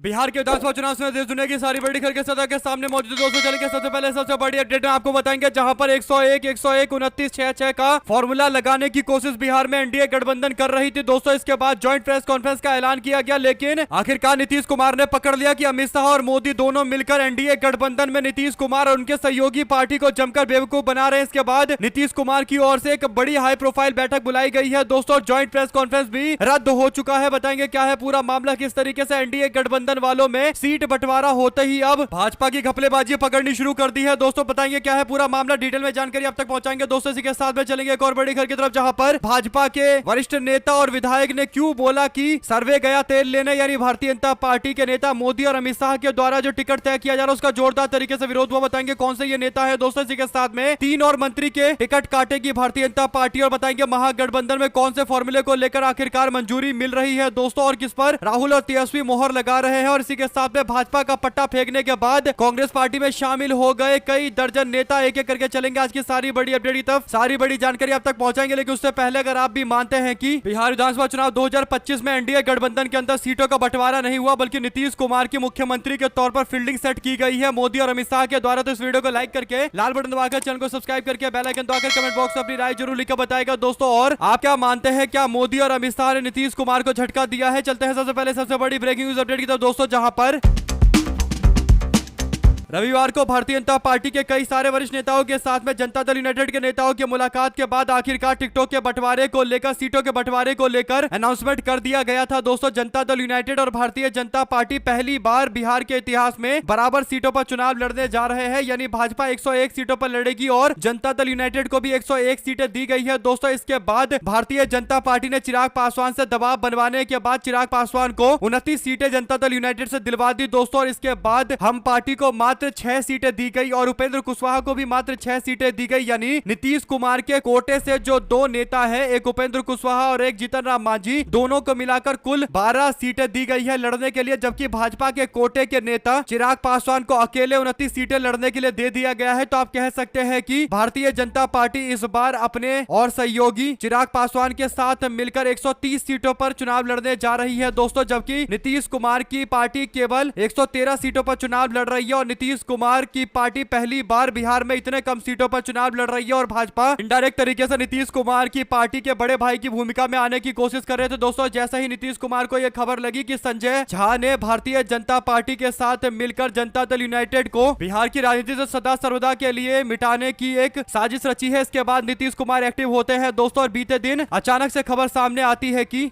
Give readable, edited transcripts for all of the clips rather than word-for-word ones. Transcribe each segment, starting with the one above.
बिहार के विधानसभा चुनाव में देश दुनिया की सारी बड़ी खबर के सदा के सामने मौजूद दोस्तों, चलेंगे सबसे पहले सबसे बड़ी अपडेट में आपको बताएंगे, जहां पर 101, 101, 29, 66 का फॉर्मूला लगाने की कोशिश बिहार में एनडीए गठबंधन कर रही थी दोस्तों। इसके बाद ज्वाइंट प्रेस कॉन्फ्रेंस का ऐलान किया गया, लेकिन आखिरकार नीतीश कुमार ने पकड़ लिया कि अमित शाह और मोदी दोनों मिलकर एनडीए गठबंधन में नीतीश कुमार और उनके सहयोगी पार्टी को जमकर बेवकूफ बना रहे हैं। इसके बाद नीतीश कुमार की ओर से एक बड़ी हाई प्रोफाइल बैठक बुलाई गई है दोस्तों। ज्वाइंट प्रेस कॉन्फ्रेंस भी रद्द हो चुका है। बताएंगे क्या है पूरा मामला, किस तरीके से एनडीए गठबंधन वालों में सीट बंटवारा होते ही अब भाजपा की घपलेबाजी पकड़नी शुरू कर दी है दोस्तों। बताएंगे क्या है पूरा मामला, डिटेल में जानकारी अब तक पहुंचाएंगे दोस्तों। इसी के साथ में चलेंगे एक और बड़ी खबर की तरफ, जहां पर भाजपा के वरिष्ठ नेता और विधायक ने क्यों बोला कि सर्वे गया तेल लेने, यानी भारतीय जनता पार्टी के नेता मोदी और अमित शाह के द्वारा जो टिकट तय किया जा रहा है उसका जोरदार तरीके से विरोध हुआ। बताएंगे कौन से ये नेता है दोस्तों। इसी के साथ में 3 और मंत्री के टिकट काटेगी भारतीय जनता पार्टी, और बताएंगे महागठबंधन में कौन से फॉर्मूले को लेकर आखिरकार मंजूरी मिल रही है दोस्तों, और किस पर राहुल और तेजस्वी मोहर लगा रहे हैं। और इसी के साथ में भाजपा का पट्टा फेंकने के बाद कांग्रेस पार्टी में शामिल हो गए कई दर्जन नेता, एक एक करके चलेंगे आज की सारी बड़ी अपडेट की तरफ, सारी बड़ी जानकारी अब तक पहुंचाएंगे। लेकिन उससे पहले अगर आप भी मानते हैं कि बिहार विधानसभा चुनाव 2025 में एनडीए गठबंधन के अंदर सीटों का बंटवारा नहीं हुआ, बल्कि नीतीश कुमार की मुख्यमंत्री के तौर पर फील्डिंग सेट की गई है मोदी और अमित शाह के द्वारा, तो इस वीडियो को लाइक करके लाल बटन दबाकर चैनल को सब्सक्राइब करके बेल आइकन दबाकर कमेंट बॉक्स में अपनी राय जरूर लिखकर बताएगा दोस्तों। और आप क्या मानते हैं, क्या मोदी और अमित शाह ने नीतीश कुमार को झटका दिया है? चलते हैं सबसे पहले सबसे बड़ी ब्रेकिंग न्यूज अपडेट की तरफ दोस्तों, जहां पर रविवार को भारतीय जनता पार्टी के कई सारे वरिष्ठ नेताओं के साथ में जनता दल यूनाइटेड के नेताओं की मुलाकात के बाद आखिरकार टिकटों के बंटवारे को लेकर, सीटों के बंटवारे को लेकर अनाउंसमेंट कर दिया गया था दोस्तों। जनता दल यूनाइटेड और भारतीय जनता पार्टी पहली बार बिहार के इतिहास में बराबर सीटों पर चुनाव लड़ने जा रहे हैं, यानी भाजपा 101 सीटों पर लड़ेगी और जनता दल यूनाइटेड को भी 101 सीटें दी गई है दोस्तों। इसके बाद भारतीय जनता पार्टी ने चिराग पासवान से दबाव बनवाने के बाद चिराग पासवान को 29 सीटें जनता दल यूनाइटेड से दिलवा दी दोस्तों। और इसके बाद हम पार्टी को मात्र 6 सीटें दी गई और उपेंद्र कुशवाहा को भी मात्र 6 सीटें दी गई, यानी नीतीश कुमार के कोटे से जो 2 नेता है, एक उपेंद्र कुशवाहा और एक जीतन राम मांझी, दोनों को मिलाकर कुल 12 सीटें दी गई है लड़ने के लिए, जबकि भाजपा के कोटे के नेता चिराग पासवान को अकेले 29 सीटें लड़ने के लिए दे दिया गया है। तो आप कह सकते हैं कि भारतीय जनता पार्टी इस बार अपने और सहयोगी चिराग पासवान के साथ मिलकर 130 सीटों पर चुनाव लड़ने जा रही है दोस्तों, जबकि नीतीश कुमार की पार्टी केवल 113 सीटों पर चुनाव लड़ रही है। और नीतीश कुमार की पार्टी पहली बार बिहार में इतने कम सीटों पर चुनाव लड़ रही है, और भाजपा इनडायरेक्ट तरीके से नीतीश कुमार की पार्टी के बड़े भाई की भूमिका में आने की कोशिश कर रहे थे दोस्तों। जैसे ही नीतीश कुमार को यह खबर लगी कि संजय झा ने भारतीय जनता पार्टी के साथ मिलकर जनता दल यूनाइटेड को बिहार की राजनीति से सदा सर्वदा के लिए मिटाने की एक साजिश रची है, इसके बाद नीतीश कुमार एक्टिव होते हैं दोस्तों। और बीते दिन अचानक से खबर सामने आती है कि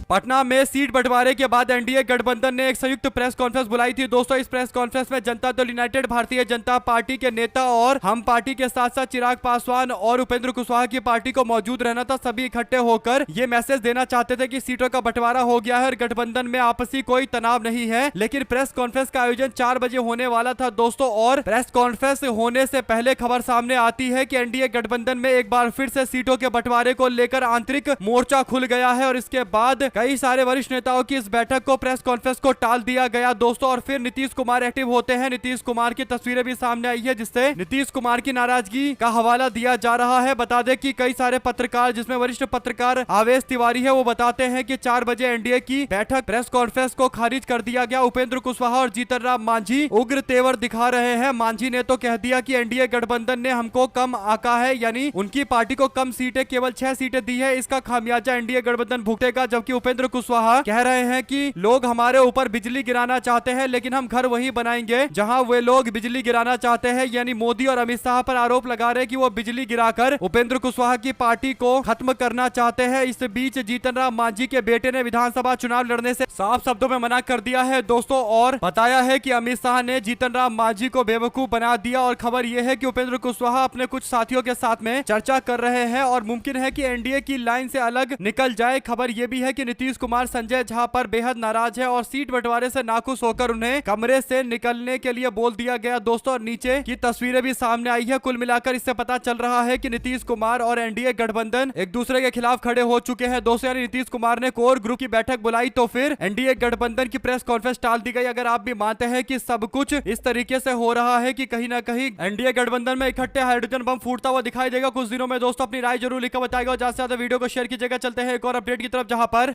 पटना में सीट बंटवारे के बाद एनडीए गठबंधन ने एक संयुक्त प्रेस कॉन्फ्रेंस बुलाई थी दोस्तों। इस प्रेस कॉन्फ्रेंस में जनता दल यूनाइटेड, भारतीय जनता पार्टी के नेता और हम पार्टी के साथ साथ चिराग पासवान और उपेंद्र कुशवाहा की पार्टी को मौजूद रहना था। सभी इकट्ठे होकर ये मैसेज देना चाहते थे कि सीटों का बंटवारा हो गया है और गठबंधन में आपसी कोई तनाव नहीं है। लेकिन प्रेस कॉन्फ्रेंस का आयोजन 4 बजे होने वाला था दोस्तों, और प्रेस कॉन्फ्रेंस होने से पहले खबर सामने आती है कि एनडीए गठबंधन में एक बार फिर से सीटों के बंटवारे को लेकर आंतरिक मोर्चा खुल गया है। और इसके बाद कई सारे वरिष्ठ नेताओं की इस बैठक को, प्रेस कॉन्फ्रेंस को टाल दिया गया दोस्तों। और फिर नीतीश कुमार एक्टिव होते हैं। नीतीश कुमार की तस्वीरें भी सामने आई है, जिससे नीतीश कुमार की नाराजगी का हवाला दिया जा रहा है। बता दें कि कई सारे पत्रकार, जिसमें वरिष्ठ पत्रकार आवेश तिवारी है, वो बताते हैं कि 4 बजे एनडीए की बैठक प्रेस कॉन्फ्रेंस को खारिज कर दिया गया। उपेंद्र कुशवाहा और जीतन राम मांझी उग्र तेवर दिखा रहे हैं। मांझी ने तो कह दिया कि एनडीए गठबंधन ने हमको कम आका है, यानी उनकी पार्टी को कम सीटें, केवल 6 सीटें दी है, इसका खामियाजा एनडीए गठबंधन भुगतेगा। जबकि उपेंद्र कुशवाहा कह रहे हैं कि लोग हमारे ऊपर बिजली गिराना चाहते हैं, लेकिन हम घर वही बनाएंगे जहां वे लोग बिजली गिराना चाहते हैं, यानी मोदी और अमित शाह पर आरोप लगा रहे हैं कि वो बिजली गिराकर उपेंद्र कुशवाहा की पार्टी को खत्म करना चाहते हैं। इस बीच जीतन राम मांझी के बेटे ने विधानसभा चुनाव लड़ने से साफ शब्दों में मना कर दिया है दोस्तों, और बताया है कि अमित शाह ने जीतन राम मांझी को बेवकूफ बना दिया। और खबर यह है कि उपेंद्र कुशवाहा अपने कुछ साथियों के साथ में चर्चा कर रहे हैं और मुमकिन है कि एनडीए की लाइन से अलग निकल जाए। खबर यह भी है कि नीतीश कुमार संजय झा पर बेहद नाराज है और सीट बंटवारे से नाखुश होकर उन्हें कमरे से निकलने के लिए बोल दिया गया दोस्तों। और नीचे की तस्वीरें भी सामने आई है। कुल मिलाकर इससे पता चल रहा है कि नीतीश कुमार और एनडीए गठबंधन एक दूसरे के खिलाफ खड़े हो चुके हैं दोस्तों। यानी नीतीश कुमार ने कोर ग्रुप की बैठक बुलाई तो फिर एनडीए गठबंधन की प्रेस कॉन्फ्रेंस टाल दी गई। अगर आप भी मानते हैं कि सब कुछ इस तरीके से हो रहा है कि कहीं ना कहीं एनडीए गठबंधन में इकट्ठे हाइड्रोजन बम फूटता हुआ दिखाई देगा कुछ दिनों में दोस्तों, अपनी राय जरूर लिखकर बताएगा और ज्यादा से ज्यादा वीडियो को शेयर कीजिएगा। चलते हैं एक और अपडेट की तरफ, जहां पर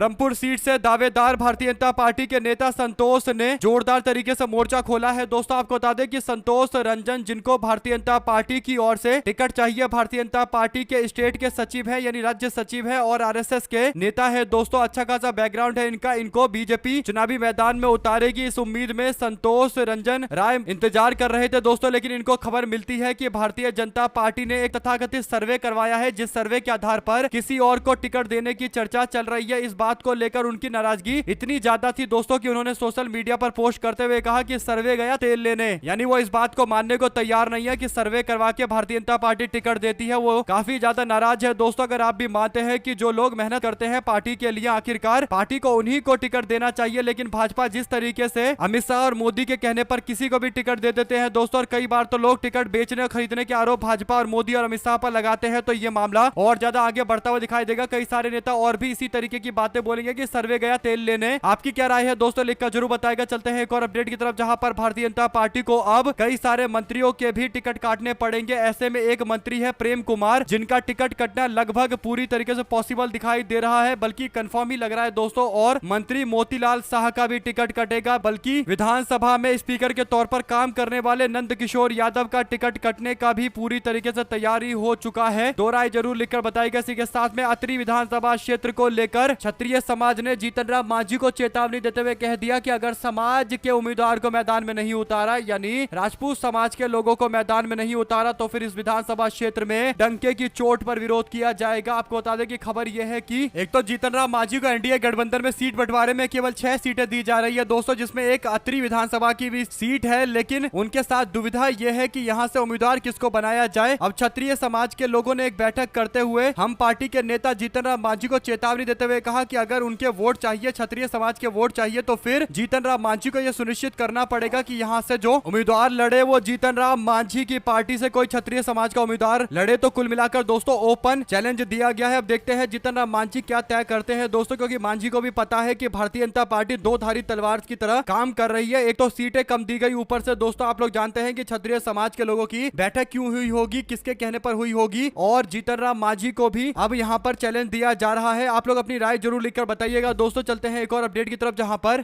ब्रह्मपुर सीट से दावेदार भारतीय जनता पार्टी के नेता संतोष ने जोरदार तरीके से मोर्चा खोला है। दोस्तों आपको बता दें कि संतोष रंजन, जिनको भारतीय जनता पार्टी की ओर से टिकट चाहिए, भारतीय जनता पार्टी के स्टेट के सचिव है यानी राज्य सचिव है और आरएसएस के नेता है। दोस्तों अच्छा खासा बैकग्राउंड है इनका। इनको बीजेपी चुनावी मैदान में उतारेगी, इस उम्मीद में संतोष रंजन राय इंतजार कर रहे थे दोस्तों। लेकिन इनको खबर मिलती है कि भारतीय जनता पार्टी ने एक तथाकथित सर्वे करवाया है, जिस सर्वे के आधार पर किसी और को टिकट देने की चर्चा चल रही है। इस बात को लेकर उनकी नाराजगी इतनी ज्यादा थी दोस्तों कि उन्होंने सोशल मीडिया पर पोस्ट करते हुए कहा कि सर्वे गया तेल लेने, यानी वो इस बात को मानने को तैयार नहीं है कि सर्वे करवा के भारतीय जनता पार्टी टिकट देती है। वो काफी ज्यादा नाराज है दोस्तों। अगर आप भी मानते हैं कि जो लोग मेहनत करते हैं पार्टी के लिए, आखिरकार पार्टी को उन्हीं को टिकट देना चाहिए, लेकिन भाजपा जिस तरीके से अमित शाह और मोदी के कहने पर किसी को भी टिकट दे देते हैं दोस्तों, और कई बार तो लोग टिकट बेचने और खरीदने के आरोप भाजपा और मोदी और अमित शाह पर लगाते हैं, तो ये मामला और ज्यादा आगे बढ़ता हुआ दिखाई देगा। कई सारे नेता और भी इसी तरीके की बातें बोलेंगे कि सर्वे गया तेल लेने। आपकी क्या राय है दोस्तों, लिखकर जरूर बताएगा। चलते हैं एक और अपडेट की तरफ, जहां पर भारतीय जनता पार्टी को अब कई सारे मंत्रियों के भी टिकट काटने पड़ेंगे। ऐसे में एक मंत्री है प्रेम कुमार, जिनका टिकट कटना लगभग पूरी तरीके से पॉसिबल दिखाई दे रहा है, बल्कि कंफर्म ही लग रहा है दोस्तों। और मंत्री मोतीलाल शाह का भी टिकट कटेगा, बल्कि विधानसभा में स्पीकर के तौर पर काम करने वाले नंद किशोर यादव का टिकट कटने का भी पूरी तरीके से तैयारी हो चुका है। दो राय जरूर लिखकर बताइएगा। इसी के साथ में अतरी विधानसभा क्षेत्र को लेकर क्षत्रिय समाज ने जीतन राम मांझी को चेतावनी देते हुए कह दिया कि अगर समाज के उम्मीदवार को मैदान में नहीं उतारा, यानी राजपूत समाज के लोगों को मैदान में नहीं उतारा, तो फिर इस विधानसभा क्षेत्र में डंके की चोट पर विरोध किया जाएगा। आपको बता दें कि खबर यह है कि एक तो जीतन राम मांझी को एनडीए गठबंधन में सीट बंटवारे में केवल 6 सीटें दी जा रही है दोस्तों, जिसमें एक अतरी विधानसभा की भी सीट है, लेकिन उनके साथ दुविधा यह है कि यहां से उम्मीदवार किसको बनाया जाए। अब क्षत्रिय समाज के लोगों ने एक बैठक करते हुए हम पार्टी के नेता जीतन राम मांझी को चेतावनी देते हुए कहा कि अगर उनके वोट चाहिए, क्षत्रिय समाज के वोट चाहिए, तो फिर जीतन राम मांझी को यह सुनिश्चित करना पड़ेगा कि यहां से जो उम्मीदवार लड़े वो जीतन राम मांझी की पार्टी से कोई क्षत्रिय समाज का उम्मीदवार लड़े। तो कुल मिलाकर दोस्तों ओपन चैलेंज दिया गया है। अब देखते हैं जीतन राम मांझी क्या तय करते हैं दोस्तों, क्योंकि मांझी को भी पता है कि भारतीय जनता पार्टी दो धारी तलवार की तरह काम कर रही है। एक तो सीटें कम दी गई, ऊपर से दोस्तों आप लोग जानते हैं कि क्षत्रिय समाज के लोगों की बैठक क्यों हुई होगी, किसके कहने पर हुई होगी, और जीतन राम मांझी को भी अब यहां पर चैलेंज दिया जा रहा है। आप लोग अपनी राय जरूर लिखकर बताइएगा दोस्तों। चलते हैं एक और अपडेट की तरफ, जहां पर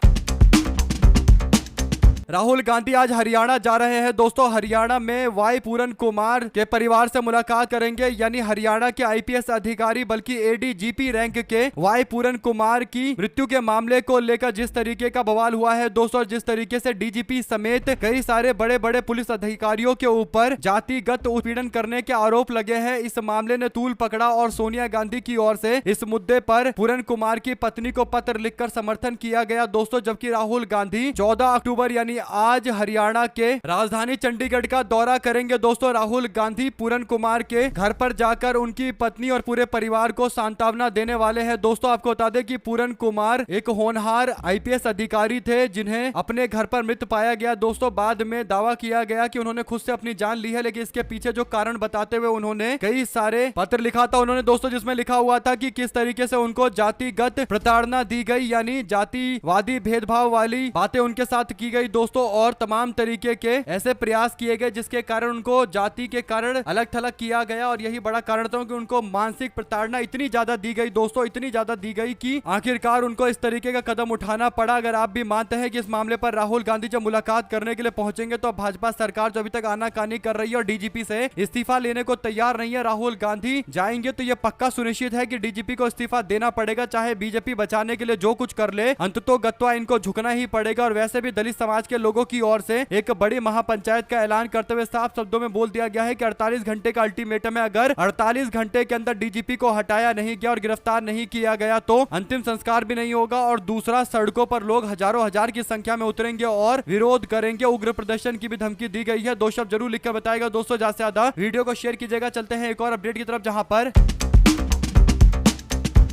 राहुल गांधी आज हरियाणा जा रहे हैं दोस्तों। हरियाणा में वाई पूरन कुमार के परिवार से मुलाकात करेंगे, यानी हरियाणा के आईपीएस अधिकारी बल्कि एडीजीपी रैंक के वाई पूरन कुमार की मृत्यु के मामले को लेकर जिस तरीके का बवाल हुआ है दोस्तों, जिस तरीके से डीजीपी समेत कई सारे बड़े बड़े पुलिस अधिकारियों के ऊपर जातिगत उत्पीड़न करने के आरोप लगे हैं, इस मामले ने तूल पकड़ा और सोनिया गांधी की ओर से इस मुद्दे पर पूरन कुमार की पत्नी को पत्र लिखकर समर्थन किया गया दोस्तों। जबकि राहुल गांधी 14 अक्टूबर यानी आज हरियाणा के राजधानी चंडीगढ़ का दौरा करेंगे दोस्तों। राहुल गांधी पूरन कुमार के घर पर जाकर उनकी पत्नी और पूरे परिवार को सांत्वना देने वाले हैं दोस्तों। आपको बता दें कि पूरन कुमार एक होनहार आईपीएस अधिकारी थे, जिन्हें अपने घर पर मृत पाया गया दोस्तों। बाद में दावा किया गया कि उन्होंने खुद से अपनी जान ली है, लेकिन इसके पीछे जो कारण बताते हुए उन्होंने कई सारे पत्र लिखा था उन्होंने दोस्तों, जिसमें लिखा हुआ था कि किस तरीके से उनको जातिगत प्रताड़ना दी गई, यानी जातिवादी भेदभाव वाली बातें उनके साथ की गई दोस्तों, और तमाम तरीके के ऐसे प्रयास किए गए जिसके कारण उनको जाति के कारण अलग थलग किया गया। और यही बड़ा कारण था कि उनको मानसिक प्रताड़ना इतनी ज्यादा दी गई दोस्तों, इतनी ज्यादा दी गई कि आखिरकार उनको इस तरीके का कदम उठाना पड़ा। अगर आप भी मानते हैं कि इस मामले पर राहुल गांधी जब मुलाकात करने के लिए पहुंचेंगे, तो भाजपा सरकार जो अभी तक आनाकानी कर रही है और डीजीपी से इस्तीफा लेने को तैयार नहीं है, राहुल गांधी जाएंगे तो यह पक्का सुनिश्चित है कि डीजीपी को इस्तीफा देना पड़ेगा, चाहे बीजेपी बचाने के लिए जो कुछ कर ले, अंततोगत्वा इनको झुकना ही पड़ेगा। और वैसे भी दलित समाज के लोगों की ओर से एक बड़ी महापंचायत का ऐलान करते हुए साफ शब्दों में बोल दिया गया है कि 48 घंटे का अल्टीमेटम है। अगर 48 घंटे के अंदर डीजीपी को हटाया नहीं गया और गिरफ्तार नहीं किया गया, तो अंतिम संस्कार भी नहीं होगा। और दूसरा, सड़कों पर लोग हजारों हजार की संख्या में उतरेंगे और विरोध करेंगे, उग्र प्रदर्शन की भी धमकी दी गई है। दो शब्द जरूर लिखकर बताएगा दोस्तों, ज्यादा से ज्यादा वीडियो को शेयर कीजिएगा। चलते हैं एक और अपडेट की तरफ, जहां पर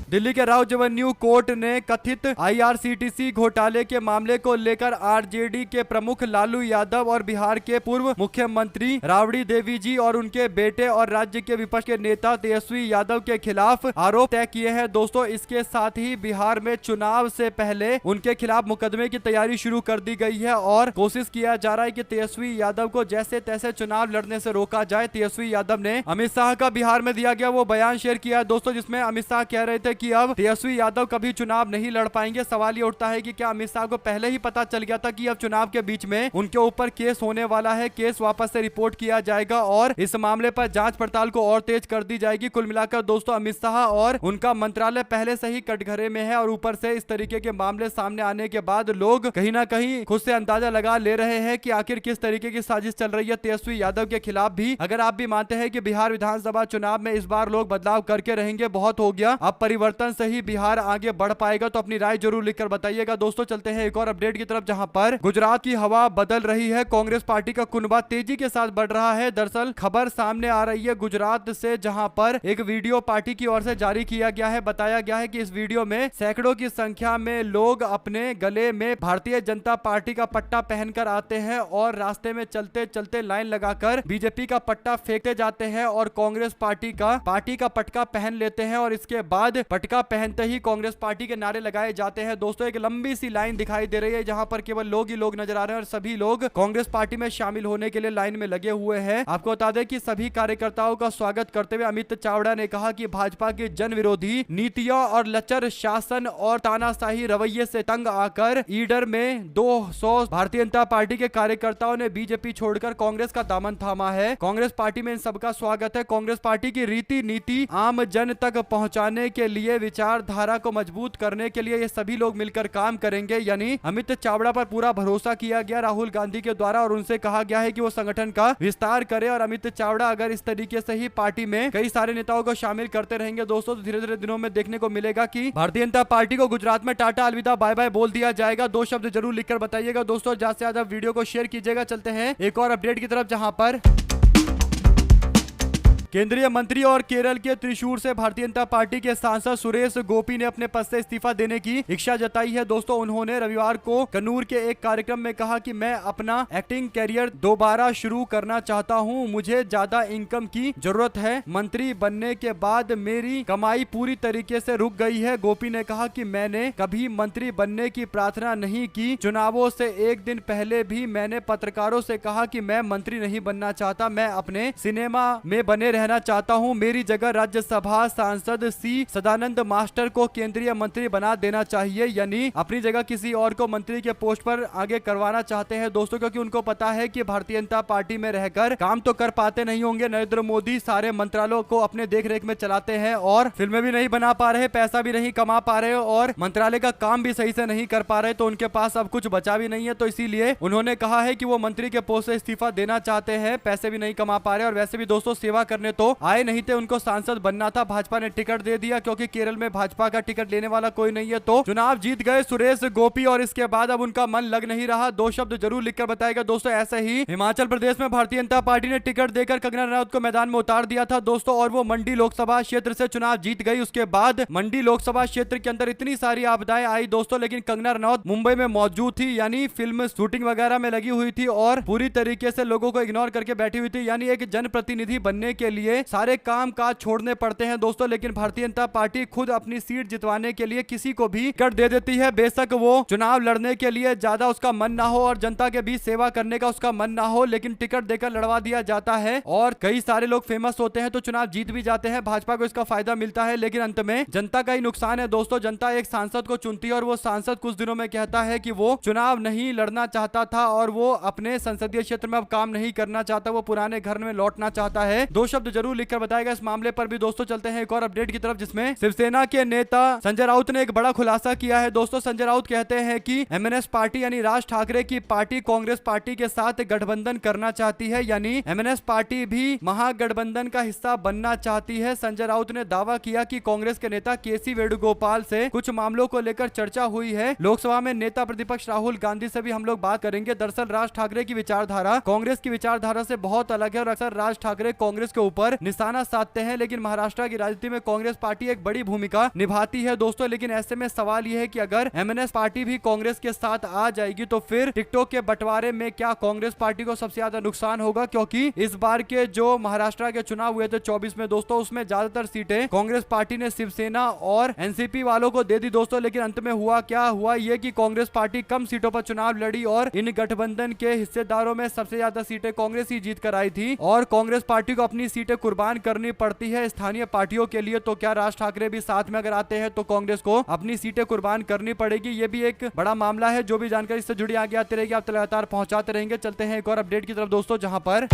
दिल्ली के राव रेवेन्यू कोर्ट ने कथित आईआरसीटीसी घोटाले के मामले को लेकर आरजेडी के प्रमुख लालू यादव और बिहार के पूर्व मुख्यमंत्री राबड़ी देवी जी और उनके बेटे और राज्य के विपक्ष के नेता तेजस्वी यादव के खिलाफ आरोप तय किए हैं दोस्तों। इसके साथ ही बिहार में चुनाव से पहले उनके खिलाफ मुकदमे की तैयारी शुरू कर दी गई है और कोशिश किया जा रहा है कि तेजस्वी यादव को जैसे तैसे चुनाव लड़ने से रोका जाए। तेजस्वी यादव ने अमित शाह का बिहार में दिया गया वो बयान शेयर किया है दोस्तों, जिसमें अमित शाह कह रहे थे कि अब तेजस्वी यादव कभी चुनाव नहीं लड़ पाएंगे। सवाल ये उठता है कि क्या अमित शाह को पहले ही पता चल गया था कि अब चुनाव के बीच में उनके ऊपर केस होने वाला है, केस वापस से रिपोर्ट किया जाएगा और इस मामले पर जांच पड़ताल को और तेज कर दी जाएगी। कुल मिलाकर दोस्तों अमित शाह और उनका मंत्रालय पहले से ही कटघरे में है और ऊपर से इस तरीके के मामले सामने आने के बाद लोग कहीं ना कहीं खुद से अंदाजा लगा ले रहे हैं कि आखिर किस तरीके की साजिश चल रही है तेजस्वी यादव के खिलाफ भी। अगर आप भी मानते हैं कि बिहार विधानसभा चुनाव में इस बार लोग बदलाव करके रहेंगे, बहुत हो गया, अब परिवर्तन से ही बिहार आगे बढ़ पाएगा, तो अपनी राय जरूर लिखकर बताइएगा। दोस्तों चलते हैं एक और अपडेट की तरफ, जहां पर गुजरात की हवा बदल रही है। कांग्रेस पार्टी का कुनबा तेजी के साथ बढ़ रहा है। दरअसल खबर सामने आ रही है गुजरात से, जहां पर एक वीडियो पार्टी की ओर से जारी किया गया है। बताया गया है कि इस वीडियो में सैकड़ों की संख्या में लोग अपने गले में भारतीय जनता पार्टी का पट्टा पहनकर आते हैं और रास्ते में चलते चलते लाइन लगाकर बीजेपी का पट्टा फेंकते जाते हैं और कांग्रेस पार्टी का पटका पहन लेते हैं और इसके बाद पटका पहनते ही कांग्रेस पार्टी के नारे लगाए जाते हैं। दोस्तों एक लंबी सी लाइन दिखाई दे रही है जहां पर केवल लोग ही लोग नजर आ रहे हैं और सभी लोग कांग्रेस पार्टी में शामिल होने के लिए लाइन में लगे हुए हैं। आपको बता दें कि सभी कार्यकर्ताओं का स्वागत करते हुए अमित चावड़ा ने कहा कि भाजपा की जन विरोधी नीतियों और लचर शासन और तानाशाही रवैये से तंग आकर ईडर में 200 भारतीय जनता पार्टी के कार्यकर्ताओं ने बीजेपी छोड़कर कांग्रेस का दामन थामा है। कांग्रेस पार्टी में इन सबका स्वागत है। कांग्रेस पार्टी की रीति नीति आम जन तक पहुंचाने के लिए, विचारधारा को मजबूत करने के लिए ये सभी लोग मिलकर काम करेंगे। यानी अमित चावड़ा पर पूरा भरोसा किया गया राहुल गांधी के द्वारा और उनसे कहा गया है कि वो संगठन का विस्तार करे और अमित चावड़ा अगर इस तरीके से ही पार्टी में कई सारे नेताओं को शामिल करते रहेंगे दोस्तों, तो धीरे धीरे दिनों में देखने को मिलेगा कि भारतीय जनता पार्टी को गुजरात में टाटा अलविदा बाय बाय बोल दिया जाएगा। 2 शब्द जरूर लिखकर बताइएगा दोस्तों, ज्यादा से ज्यादा वीडियो को शेयर कीजिएगा। चलते हैं एक और अपडेट की तरफ, जहां पर केंद्रीय मंत्री और केरल के त्रिशूर से भारतीय जनता पार्टी के सांसद सुरेश गोपी ने अपने पद से इस्तीफा देने की इच्छा जताई है। दोस्तों उन्होंने रविवार को कन्नूर के एक कार्यक्रम में कहा कि मैं अपना एक्टिंग कैरियर दोबारा शुरू करना चाहता हूं, मुझे ज्यादा इनकम की जरूरत है, मंत्री बनने के बाद मेरी कमाई पूरी तरीके से रुक गई है। गोपी ने कहा कि मैंने कभी मंत्री बनने की प्रार्थना नहीं की, चुनावों से एक दिन पहले भी मैंने पत्रकारों से कहा कि मैं मंत्री नहीं बनना चाहता, मैं अपने सिनेमा में बने रहना चाहता हूं, मेरी जगह राज्यसभा सांसद सी सदानंद मास्टर को केंद्रीय मंत्री बना देना चाहिए। यानी अपनी जगह किसी और को मंत्री के पोस्ट पर आगे करवाना चाहते हैं दोस्तों, क्योंकि उनको पता है कि भारतीय जनता पार्टी में रहकर काम तो कर पाते नहीं होंगे। नरेंद्र मोदी सारे मंत्रालयों को अपने देखरेख में चलाते हैं और फिल्में भी नहीं बना पा रहे, पैसा भी नहीं कमा पा रहे और मंत्रालय का काम भी सही से नहीं कर पा रहे, तो उनके पास अब कुछ बचा भी नहीं है। तो इसीलिए उन्होंने कहा है कि वो मंत्री के पोस्ट से इस्तीफा देना चाहते हैं, पैसे भी नहीं कमा पा रहे और वैसे भी दोस्तों सेवा करने तो आए नहीं थे, उनको सांसद बनना था, भाजपा ने टिकट दे दिया क्योंकि केरल में भाजपा का टिकट लेने वाला कोई नहीं है, तो चुनाव जीत गए सुरेश गोपी और इसके बाद अब उनका मन लग नहीं रहा। 2 शब्द जरूर लिखकर बताएगा दोस्तों। ऐसे ही हिमाचल प्रदेश में भारतीय जनता पार्टी ने टिकट देकर कंगना रनौत को मैदान में उतार दिया था दोस्तों और वो मंडी लोकसभा क्षेत्र से चुनाव जीत गई। उसके बाद मंडी लोकसभा क्षेत्र के अंदर इतनी सारी आपदाएं आई दोस्तों, लेकिन कंगना रनौत मुंबई में मौजूद थी, यानी फिल्म शूटिंग वगैरह में लगी हुई थी और पूरी तरीके से लोगों को इग्नोर करके बैठी हुई थी। यानी एक जनप्रतिनिधि बनने के लिए सारे काम काज छोड़ने पड़ते हैं दोस्तों, लेकिन भारतीय जनता पार्टी खुद अपनी सीट जितवाने के लिए किसी को भी टिकट दे देती है, बेशक वो चुनाव लड़ने के लिए ज्यादा उसका मन ना हो और जनता के बीच सेवा करने का उसका मन ना हो, लेकिन टिकट देकर लड़वा दिया जाता है और कई सारे लोग फेमस होते हैं तो चुनाव जीत भी जाते हैं, भाजपा को इसका फायदा मिलता है, लेकिन अंत में जनता का ही नुकसान है दोस्तों। जनता एक सांसद को चुनती है और वो सांसद कुछ दिनों में कहता है कि वो चुनाव नहीं लड़ना चाहता था और वो अपने संसदीय क्षेत्र में अब काम नहीं करना चाहता, वो पुराने घर में लौटना चाहता है। 2 शब्द जरूर लिखकर बताएगा इस मामले पर भी दोस्तों। चलते हैं एक और अपडेट की तरफ, जिसमें शिवसेना के नेता संजय राउत ने एक बड़ा खुलासा किया है दोस्तों। संजय राउत कहते हैं कि एमएनएस पार्टी यानी राज ठाकरे की पार्टी कांग्रेस पार्टी के साथ गठबंधन करना चाहती है, यानी एमएनएस पार्टी भी महागठबंधन का हिस्सा बनना चाहती है। संजय राउत ने दावा किया कि कांग्रेस के नेता केसी वेणुगोपाल से कुछ मामलों को लेकर चर्चा हुई है। लोकसभा में नेता प्रतिपक्ष राहुल गांधी से भी हम लोग बात करेंगे। दरअसल राज ठाकरे की विचारधारा कांग्रेस की विचारधारा से बहुत अलग है और अक्सर राज ठाकरे कांग्रेस के ऊपर निशाना साधते हैं, लेकिन महाराष्ट्र की राजनीति में कांग्रेस पार्टी एक बड़ी भूमिका निभाती है दोस्तों। लेकिन ऐसे में सवाल यह है कि अगर एमएनएस पार्टी भी कांग्रेस के साथ आ जाएगी तो फिर टिकटॉक के बंटवारे में क्या कांग्रेस पार्टी को सबसे ज्यादा नुकसान होगा, क्योंकि इस बार के जो महाराष्ट्र के चुनाव हुए थे 24 में दोस्तों, उसमें ज्यादातर सीटें कांग्रेस पार्टी ने शिवसेना और एनसीपी वालों को दे दी दोस्तों। लेकिन अंत में हुआ क्या, हुआ ये कि कांग्रेस पार्टी कम सीटों पर चुनाव लड़ी और इन गठबंधन के हिस्सेदारों में सबसे ज्यादा सीटें कांग्रेस ही जीत कर आई थी और कांग्रेस पार्टी को अपनी सीट सीटें कुर्बान करनी पड़ती है स्थानीय पार्टियों के लिए, तो क्या राज ठाकरे भी साथ में अगर आते हैं तो कांग्रेस को अपनी सीटें कुर्बान करनी पड़ेगी? ये भी एक बड़ा मामला है। जो भी जानकारी इससे जुड़ी आगे आती रहेगी आप लगातार पहुंचाते रहेंगे। चलते हैं एक और अपडेट की तरफ दोस्तों, जहां पर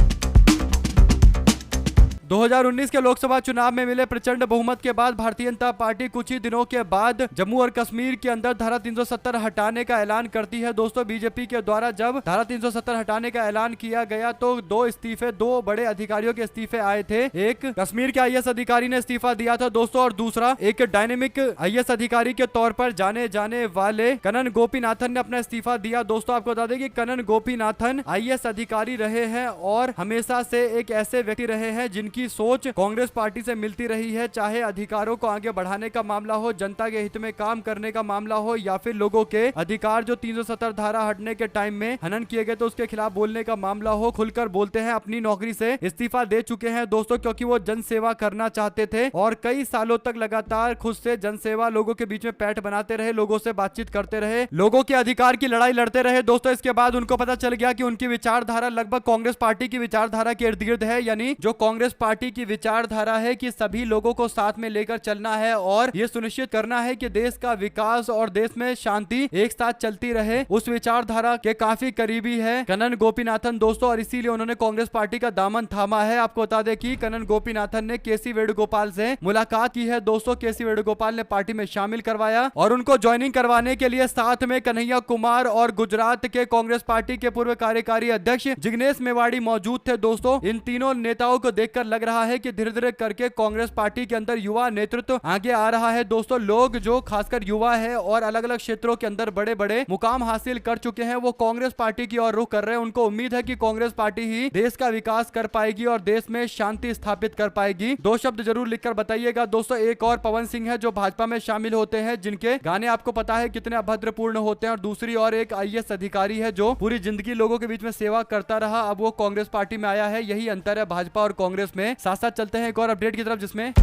2019 के लोकसभा चुनाव में मिले प्रचंड बहुमत के बाद भारतीय जनता पार्टी कुछ ही दिनों के बाद जम्मू और कश्मीर के अंदर धारा 370 हटाने का ऐलान करती है। दोस्तों बीजेपी के द्वारा जब धारा 370 हटाने का ऐलान किया गया तो दो बड़े अधिकारियों के इस्तीफे आए थे। एक कश्मीर के आईएएस अधिकारी ने इस्तीफा दिया था दोस्तों, और दूसरा एक डायनेमिक आईएएस अधिकारी के तौर पर जाने जाने वाले कनन गोपीनाथन ने अपना इस्तीफा दिया। दोस्तों आपको बता दें कि कनन गोपीनाथन आईएएस अधिकारी रहे हैं और हमेशा से एक ऐसे व्यक्ति रहे हैं जिनकी की सोच कांग्रेस पार्टी से मिलती रही है, चाहे अधिकारों को आगे बढ़ाने का मामला हो, जनता के हित में काम करने का मामला हो, या फिर लोगों के अधिकार जो 370 धारा हटने के टाइम में हनन किए गए तो उसके खिलाफ बोलने का मामला हो। खुलकर बोलते हैं, अपनी नौकरी से इस्तीफा दे चुके हैं दोस्तों, क्योंकि वो जनसेवा करना चाहते थे और कई सालों तक लगातार खुद से जनसेवा, लोगों के बीच में पैठ बनाते रहे, लोगों से बातचीत करते रहे, लोगों के अधिकार की लड़ाई लड़ते रहे दोस्तों। इसके बाद उनको पता चल गया कि उनकी विचारधारा लगभग कांग्रेस पार्टी की विचारधारा के इर्द गिर्द है, यानी जो कांग्रेस पार्टी की विचारधारा है कि सभी लोगों को साथ में लेकर चलना है और यह सुनिश्चित करना है कि देश का विकास और देश में शांति एक साथ चलती रहे, उस विचारधारा के काफी करीबी है कनन गोपीनाथन दोस्तों, और इसीलिए उन्होंने कांग्रेस पार्टी का दामन थामा है। आपको बता दें कि कनन गोपीनाथन ने केसी वेणुगोपाल से मुलाकात की है दोस्तों। केसी वेणुगोपाल ने पार्टी में शामिल करवाया और उनको ज्वाइनिंग करवाने के लिए साथ में कन्हैया कुमार और गुजरात के कांग्रेस पार्टी के पूर्व कार्यकारी अध्यक्ष जिग्नेश मेवाड़ी मौजूद थे दोस्तों। इन तीनों नेताओं को देखकर लग रहा है कि धीरे धीरे करके कांग्रेस पार्टी के अंदर युवा नेतृत्व आगे आ रहा है दोस्तों। लोग जो खासकर युवा है और अलग अलग क्षेत्रों के अंदर बड़े बड़े मुकाम हासिल कर चुके हैं, वो कांग्रेस पार्टी की ओर रुख कर रहे हैं। उनको उम्मीद है कि कांग्रेस पार्टी ही देश का विकास कर पाएगी और देश में शांति स्थापित कर पाएगी। दो शब्द जरूर लिखकर बताइएगा दोस्तों। एक और पवन सिंह है जो भाजपा में शामिल होते हैं, जिनके गाने आपको पता है कितने अभद्रपूर्ण होते हैं, और दूसरी और एक आईएएस अधिकारी है जो पूरी जिंदगी लोगों के बीच में सेवा करता रहा, अब वो कांग्रेस पार्टी में आया है। यही अंतर है भाजपा और कांग्रेस में। साथ साथ चलते हैं एक और अपडेट की तरफ, जिसमें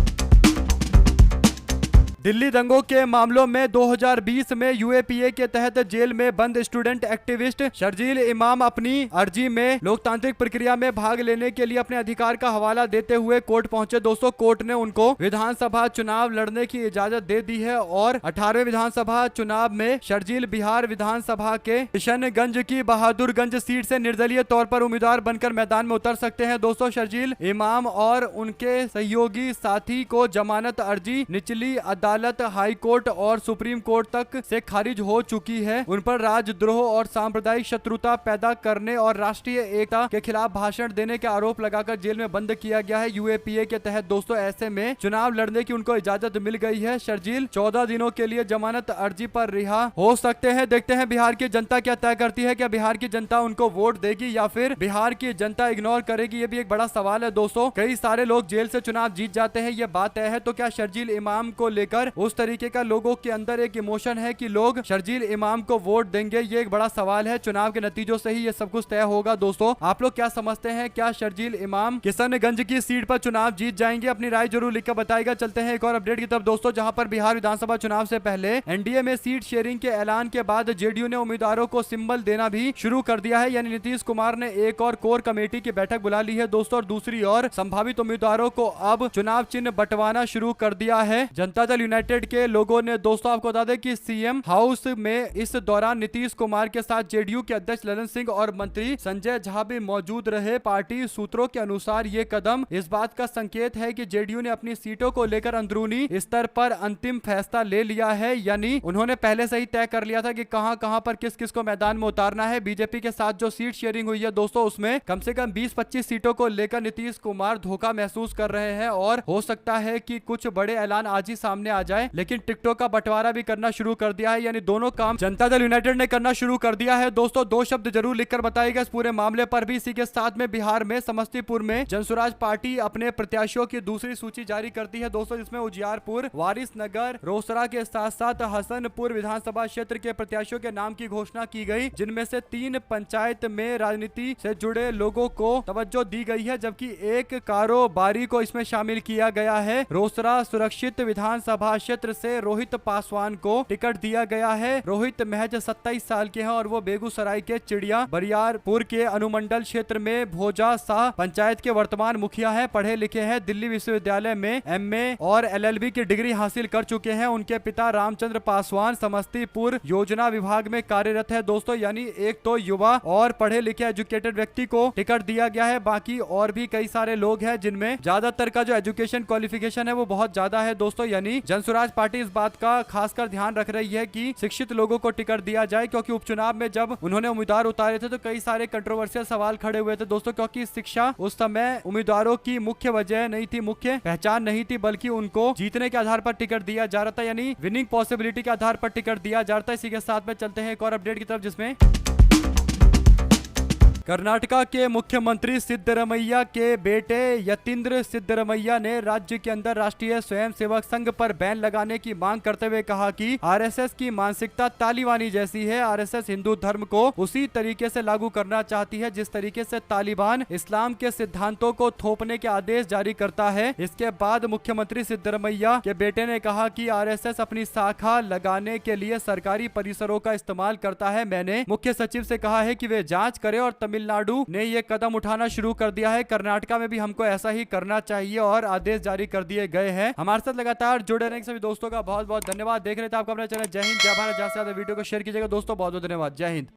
दिल्ली दंगों के मामलों में 2020 में यूएपीए के तहत जेल में बंद स्टूडेंट एक्टिविस्ट शर्जील इमाम अपनी अर्जी में लोकतांत्रिक प्रक्रिया में भाग लेने के लिए अपने अधिकार का हवाला देते हुए कोर्ट पहुंचे दोस्तों। कोर्ट ने उनको विधानसभा चुनाव लड़ने की इजाजत दे दी है और 18वें विधानसभा चुनाव में शर्जील बिहार विधानसभा के किशनगंज की बहादुरगंज सीट से निर्दलीय तौर पर उम्मीदवार बनकर मैदान में उतर सकते हैं दोस्तों। शर्जील इमाम और उनके सहयोगी साथी को जमानत अर्जी निचली अदालत, हाई कोर्ट और सुप्रीम कोर्ट तक से खारिज हो चुकी है। उन पर राजद्रोह और सांप्रदायिक शत्रुता पैदा करने और राष्ट्रीय एकता के खिलाफ भाषण देने के आरोप लगाकर जेल में बंद किया गया है यूएपीए के तहत दोस्तों। ऐसे में चुनाव लड़ने की उनको इजाजत मिल गई है। शर्जील 14 दिनों के लिए जमानत अर्जी पर रिहा हो सकते हैं। देखते हैं बिहार की जनता क्या तय करती है। क्या बिहार की जनता उनको वोट देगी या फिर बिहार की जनता इग्नोर करेगी? ये भी एक बड़ा सवाल है दोस्तों। कई सारे लोग जेल से चुनाव जीत जाते हैं, ये बात तय है। तो क्या शर्जील इमाम को लेकर उस तरीके का लोगों के अंदर एक इमोशन है कि लोग शर्जील इमाम को वोट देंगे? ये एक बड़ा सवाल है। चुनाव के नतीजों से ही ये सब कुछ तय होगा दोस्तों। आप लोग क्या समझते हैं? क्या शर्जील इमाम किशनगंज की सीट पर चुनाव जीत जाएंगे? अपनी राय जरूर लिखकर बताएगा। चलते हैं एक और अपडेट की तरफ दोस्तों, जहां पर बिहार विधानसभा चुनाव से पहले एनडीए में सीट शेयरिंग के ऐलान के बाद जेडीयू ने उम्मीदवारों को सिंबल देना भी शुरू कर दिया है। यानी नीतीश कुमार ने एक और कोर कमेटी की बैठक बुला ली है दोस्तों, और दूसरी ओर संभावित उम्मीदवारों को अब चुनाव चिन्ह बंटवाना शुरू कर दिया है। जनता दल यूनाइटेड के लोगों ने दोस्तों, आपको बता दें कि सीएम हाउस में इस दौरान नीतीश कुमार के साथ जेडीयू के अध्यक्ष ललन सिंह और मंत्री संजय झा भी मौजूद रहे। पार्टी सूत्रों के अनुसार ये कदम इस बात का संकेत है कि जेडीयू ने अपनी सीटों को लेकर अंदरूनी स्तर पर अंतिम फैसला ले लिया है। यानी उन्होंने पहले से ही तय कर लिया था कि कहां पर किस किस को मैदान में उतारना है। बीजेपी के साथ जो सीट शेयरिंग हुई है दोस्तों, उसमें कम से कम 20-25 सीटों को लेकर नीतीश कुमार धोखा महसूस कर रहे हैं और हो सकता है कि कुछ बड़े ऐलान आज ही सामने आ जाए। लेकिन टिकटॉक का बंटवारा भी करना शुरू कर दिया है। यानी दोनों काम जनता दल यूनाइटेड ने करना शुरू कर दिया है दोस्तों। दो शब्द जरूर लिखकर बताइएगा इस पूरे मामले पर भी। इसी के साथ में बिहार में समस्तीपुर में जनसुराज पार्टी अपने प्रत्याशियों की दूसरी सूची जारी करती है दोस्तों, जिसमें उजियारपुर, वारिसनगर, रोसड़ा के साथ साथ हसनपुर विधानसभा क्षेत्र के प्रत्याशियों के नाम की घोषणा की गई, जिनमें से 3 पंचायत में राजनीति से जुड़े लोगों को तवज्जो दी गई है, जबकि एक कारोबारी को इसमें शामिल किया गया है। रोसड़ा सुरक्षित विधानसभा लोकसभा क्षेत्र से रोहित पासवान को टिकट दिया गया है। रोहित महज 27 साल के हैं और वो बेगूसराय के चिड़िया बरियारपुर के अनुमंडल क्षेत्र में भोजा शाह पंचायत के वर्तमान मुखिया है। पढ़े लिखे हैं, दिल्ली विश्वविद्यालय में एमए और एलएलबी की डिग्री हासिल कर चुके हैं। उनके पिता रामचंद्र पासवान समस्तीपुर योजना विभाग में कार्यरत है। दोस्तों यानी एक तो युवा और पढ़े लिखे एजुकेटेड व्यक्ति को टिकट दिया गया है, बाकी और भी कई सारे लोग हैं जिनमें ज्यादातर का जो एजुकेशन क्वालिफिकेशन है वो बहुत ज्यादा है। दोस्तों यानी जनसुराज पार्टी इस बात का खासकर ध्यान रख रही है कि शिक्षित लोगों को टिकट दिया जाए, क्योंकि उपचुनाव में जब उन्होंने उम्मीदवार उतारे थे तो कई सारे कंट्रोवर्शियल सवाल खड़े हुए थे दोस्तों, क्योंकि शिक्षा उस समय उम्मीदवारों की मुख्य वजह नहीं थी, मुख्य पहचान नहीं थी, बल्कि उनको जीतने के आधार पर टिकट दिया जा रहा था, यानी विनिंग पॉसिबिलिटी के आधार पर टिकट दिया जा रहा था। इसी के साथ में चलते हैं एक और अपडेट की तरफ, जिसमें कर्नाटका के मुख्यमंत्री सिद्धरमैया के बेटे यतींद्र सिद्धरमैया ने राज्य के अंदर राष्ट्रीय स्वयंसेवक संघ पर बैन लगाने की मांग करते हुए कहा कि आरएसएस की मानसिकता तालिबानी जैसी है। आरएसएस हिंदू धर्म को उसी तरीके से लागू करना चाहती है जिस तरीके से तालिबान इस्लाम के सिद्धांतों को थोपने के आदेश जारी करता है। इसके बाद मुख्यमंत्री सिद्धरमैया के बेटे ने कहा कि आरएसएस अपनी शाखा लगाने के लिए सरकारी परिसरों का इस्तेमाल करता है। मैंने मुख्य सचिव से कहा है कि वे जांच करें और तमिलनाडु ने ये कदम उठाना शुरू कर दिया है। कर्नाटका में भी हमको ऐसा ही करना चाहिए और आदेश जारी कर दिए गए हैं। हमारे साथ लगातार जुड़े रहने के सभी दोस्तों का बहुत बहुत धन्यवाद। देख रहे थे आपका अपना चैनल जय हिंद जय भारत। ज्यादा से ज्यादा वीडियो को शेयर कीजिएगा दोस्तों। बहुत बहुत धन्यवाद। जय हिंद।